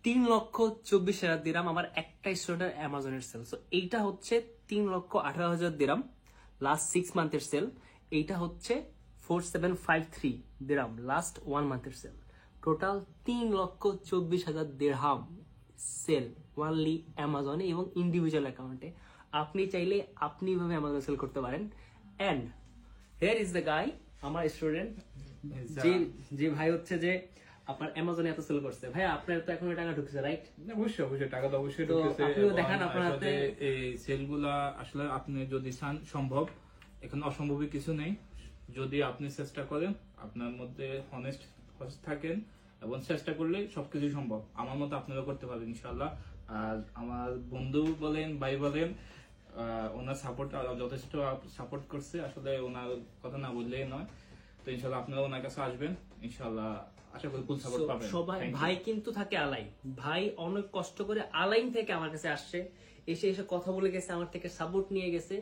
3,24,000 dirham আমার একটা স্টুডেন্টের অ্যামাজনের সেল। সো এইটা হচ্ছে 3,18,000 দিরাম লাস্ট 6 মান্থের সেল। এইটা হচ্ছে 4753 দিরাম লাস্ট 1 মান্থের সেল। টোটাল 3,24,000 দিরহাম সেল ওয়ানলি অ্যামাজনে এবং ইন্ডিভিজুয়াল অ্যাকাউন্টে। আপনি চাইলে আপনি এভাবে অ্যামাজন সেল করতে পারেন। And here is the guy, আমার স্টুডেন্ট, যে ভাই হচ্ছে যে আপনার অ্যামাজনে এত সেল করছে। ভাই আপনার তো এখনো টাকা ঢুকছে, রাইট? অবশ্যই অবশ্যই, টাকা তো অবশ্যই তো ঢুকেছে। আপনিও দেখান আপনার হাতে। এই সেলগুলা আসলে আপনি যদি চান সম্ভব, এখানে অসম্ভবই কিছু নেই। যদি আপনি চেষ্টা করেন, আপনার মধ্যে হনেস্ট থাকেন এবং চেষ্টা করলে সবকিছু সম্ভব। আমার মতো আপনারা করতে পারেন ইনশাআল্লাহ। আর আমার বন্ধু বলেন, ভাই বলেন, ওনার সাপোর্ট যথেষ্ট সাপোর্ট করছে। আসলে ওনার কথা না বললেই নয়। তো ইনশাআল্লাহ আপনারা ওনার কাছে আসবেন, ইনশাআল্লাহ আশা করি ফুল সাপোর্ট পাবেন। সবাই ভাই কিন্তু থাকে আলাইন। ভাই অনেক কষ্ট করে আলাইন থেকে আমার কাছে আসছে, এসে এসে কথা বলে গেছে, আমার থেকে সাপোর্ট নিয়ে গেছে,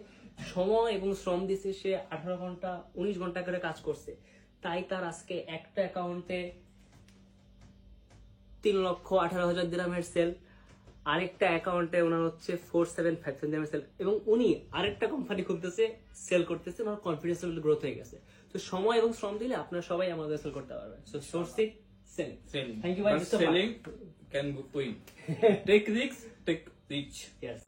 সময় এবং শ্রম দিছে। সে 18 ঘন্টা 19 ঘন্টা করে কাজ করছে। তাই তার আজকে একটা অ্যাকাউন্টে 3,18,000 দিরহামের সেল, আরেকটা অ্যাকাউন্টে ওনার হচ্ছে 4753 দিরহামের সেল, এবং উনি আরেকটা কোম্পানি খুলতেছে, সেল করতেছে। ওনার কনফিডেন্স লেভেল গ্রোথ হয়ে গেছে। তো সময় এবং শ্রম দিলে আপনারা সবাই আমাদের সেল করতে পারবেন। So sourcing, selling. Thank you ভাই। Selling can win. Take risks, take reach. Yes.